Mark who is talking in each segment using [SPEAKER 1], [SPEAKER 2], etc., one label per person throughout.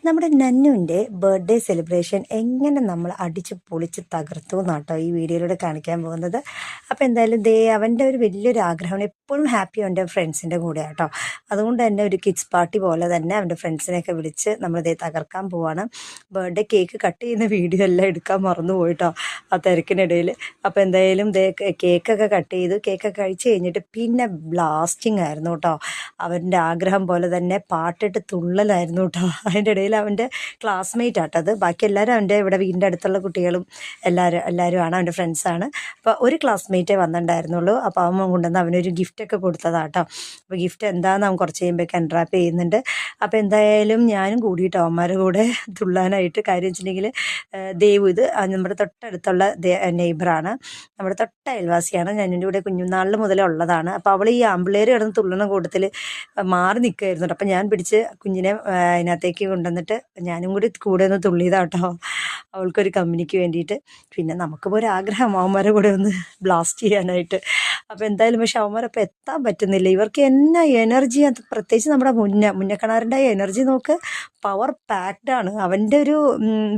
[SPEAKER 1] നമ്മുടെ നന്നുവിൻ്റെ birthday celebration എങ്ങനെ നമ്മൾ അടിച്ച് പൊളിച്ച് തകർത്തു എന്നാട്ടോ ഈ വീഡിയോയിലൂടെ കാണിക്കാൻ പോകുന്നത്. അപ്പോൾ എന്തായാലും അവൻ്റെ ഒരു വലിയൊരു ആഗ്രഹമാണ് എപ്പോഴും ഹാപ്പി അവൻ്റെ ഫ്രണ്ട്സിൻ്റെ കൂടെ ആട്ടോ. അതുകൊണ്ട് തന്നെ ഒരു കിഡ്സ് പാർട്ടി പോലെ തന്നെ അവൻ്റെ ഫ്രണ്ട്സിനെയൊക്കെ വിളിച്ച് നമ്മൾ തകർക്കാൻ പോവാണ്. ബർത്ത്ഡേ കേക്ക് കട്ട് ചെയ്യുന്ന വീഡിയോ എല്ലാം എടുക്കാൻ മറന്നു പോയിട്ടോ ആ തിരക്കിനിടയിൽ. അപ്പോൾ എന്തായാലും കേക്കൊക്കെ കട്ട് ചെയ്തു. കേക്കൊക്കെ കഴിച്ച് കഴിഞ്ഞിട്ട് പിന്നെ ബ്ലാസ്റ്റിംഗ് ആയിരുന്നു കേട്ടോ. അവൻ്റെ ആഗ്രഹം പോലെ തന്നെ പാട്ടിട്ട് തുള്ളലായിരുന്നു കേട്ടോ. അതിൻ്റെ ഇടയിൽ അവൻ്റെ ക്ലാസ്മേറ്റ് ആട്ടത്. ബാക്കി എല്ലാവരും അവൻ്റെ ഇവിടെ വീടിൻ്റെ അടുത്തുള്ള കുട്ടികളും എല്ലാവരുമാണ് അവൻ്റെ ഫ്രണ്ട്സാണ്. അപ്പോൾ ഒരു ക്ലാസ്മേറ്റേ വന്നിട്ടുണ്ടായിരുന്നുള്ളൂ. അപ്പോൾ അവൻ കൊണ്ടുവന്ന് അവനൊരു ഗിഫ്റ്റൊക്കെ കൊടുത്തതാട്ടോ. അപ്പോൾ ഗിഫ്റ്റ് എന്താണെന്ന് അവൻ കുറച്ച് കഴിയുമ്പോഴേക്ക് അൺറാപ്പ് ചെയ്യുന്നുണ്ട്. അപ്പോൾ എന്തായാലും ഞാനും കൂടിയിട്ട് അവന്മാരുടെ കൂടെ തുള്ളാനായിട്ട്. കാര്യം വെച്ചിട്ടുണ്ടെങ്കിൽ ദേവു ഇത് നമ്മുടെ തൊട്ടടുത്തുള്ള നെയ്ബറാണ്, നമ്മുടെ തൊട്ട അയൽവാസിയാണ്. ഞാനിൻ്റെ കൂടെ കുഞ്ഞുനാളിൽ മുതലേ ഉള്ളതാണ്. അപ്പോൾ അവൾ ഈ ആമ്പിള്ളേർ കിടന്ന് തുള്ളണ കൂട്ടത്തിൽ മാറി നിൽക്കുമായിരുന്നു. അപ്പം ഞാൻ പിടിച്ച് കുഞ്ഞിനെ അതിനകത്തേക്ക് കൊണ്ടുവന്നിട്ട് ഞാനും കൂടെ ഒന്ന് തുള്ളിയതാട്ടോ, അവൾക്കൊരു കമ്പനിക്ക് വേണ്ടിയിട്ട്. പിന്നെ നമുക്കിപ്പോൾ ഒരു ആഗ്രഹം അവന്മാരെ കൂടെ ഒന്ന് ബ്ലാസ്റ്റ് ചെയ്യാനായിട്ട്. അപ്പോൾ എന്തായാലും പക്ഷെ അവന്മാരപ്പോൾ എത്താൻ പറ്റുന്നില്ല. ഇവർക്ക് എന്നാ എനർജി, പ്രത്യേകിച്ച് നമ്മുടെ മുന്നക്കണാറിൻ്റെ എനർജി നോക്ക്, പവർ പാക്ഡാണ്. അവൻ്റെ ഒരു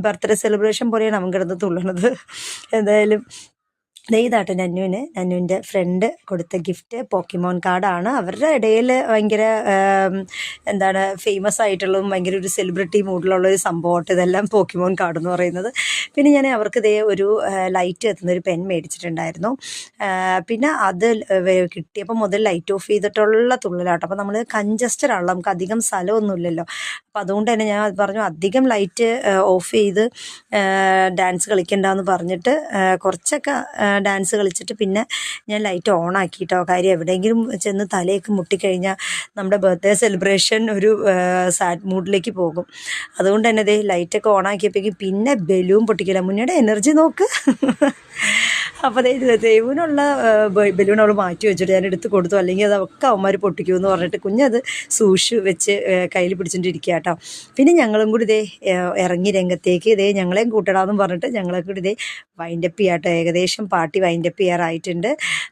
[SPEAKER 1] ബർത്ത്ഡേ സെലിബ്രേഷൻ പോലെയാണ് അവൻ കിടന്ന് തുള്ളണത്. എന്തായാലും ഇതാട്ടെ നന്നുവിൻ്റെ ഫ്രണ്ട് കൊടുത്ത ഗിഫ്റ്റ് പോക്കിമോൻ കാർഡാണ്. അവരുടെ ഇടയിൽ ഭയങ്കര എന്താണ് ഫേമസ് ആയിട്ടുള്ളതും ഭയങ്കര ഒരു സെലിബ്രിറ്റി മൂഡിലുള്ള ഒരു സംഭവമായിട്ട് ഇതെല്ലാം പോക്കിമോൻ കാർഡ് എന്ന് പറയുന്നത്. പിന്നെ ഞാൻ അവർക്ക് ഒരു ലൈറ്റ് എത്തുന്ന ഒരു പെൻ മേടിച്ചിട്ടുണ്ടായിരുന്നു. പിന്നെ അത് കിട്ടിയപ്പോൾ മുതൽ ലൈറ്റ് ഓഫ് ചെയ്തിട്ടുള്ള തുള്ളലാട്ടോ. അപ്പോൾ നമ്മൾ കൺജസ്റ്റഡ് ആണല്ലോ, നമുക്ക് അധികം സ്ഥലമൊന്നുമില്ലല്ലോ. അപ്പോൾ അതുകൊണ്ട് തന്നെ ഞാൻ പറഞ്ഞു അധികം ലൈറ്റ് ഓഫ് ചെയ്ത് ഡാൻസ് കളിക്കണ്ടെന്ന് പറഞ്ഞിട്ട് കുറച്ചൊക്കെ ഡാൻസ് കളിച്ചിട്ട് പിന്നെ ഞാൻ ലൈറ്റ് ഓൺ ആക്കിയിട്ടോ. കാര്യം എവിടെയെങ്കിലും ചെന്ന് തലയൊക്കെ മുട്ടിക്കഴിഞ്ഞാൽ നമ്മുടെ ബർത്ത്ഡേ സെലിബ്രേഷൻ ഒരു സാഡ് മൂഡിലേക്ക് പോകും. അതുകൊണ്ട് തന്നെ ലൈറ്റൊക്കെ ഓൺ ആക്കിയപ്പോഴേക്കും പിന്നെ ബലൂൺ പൊട്ടിക്കില്ല. മുന്നേടെ എനർജി നോക്ക്. അപ്പോൾ ദൈവനുള്ള ബലൂൺ അവൾ മാറ്റി വെച്ചിട്ട് ഞാൻ എടുത്ത് കൊടുത്തു, അല്ലെങ്കിൽ അതൊക്കെ അവന്മാർ പൊട്ടിക്കുമെന്ന് പറഞ്ഞിട്ട് കുഞ്ഞത് സൂക്ഷിച്ച് വെച്ച് കയ്യിൽ പിടിച്ചിട്ടിരിക്കുക കേട്ടോ. പിന്നെ ഞങ്ങളും കൂടി ഇറങ്ങി രംഗത്തേക്ക് ഞങ്ങളെയും കൂട്ടടാമെന്നും പറഞ്ഞിട്ട് ഞങ്ങളെ കൂടി വൈൻഡപ്പ് ചെയ്യാട്ടോ. ഏകദേശം പാർട്ടി വൈൻഡപ്പ് ചെയ്യാറായിട്ടുണ്ട്.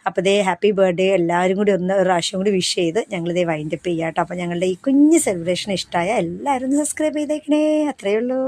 [SPEAKER 1] അപ്പോൾ ഹാപ്പി ബർത്ത്ഡേ എല്ലാവരും കൂടി ഒരു പ്രാവശ്യം കൂടി വിഷ് ചെയ്ത് ഞങ്ങൾ വൈൻഡപ്പ് ചെയ്യാട്ടോ. അപ്പോൾ ഞങ്ങളുടെ ഈ കുഞ്ഞ് സെലിബ്രേഷൻ ഇഷ്ടമായ എല്ലാവരും ഒന്ന് സബ്സ്ക്രൈബ് ചെയ്തേക്കണേ. അത്രയേ ഉള്ളൂ.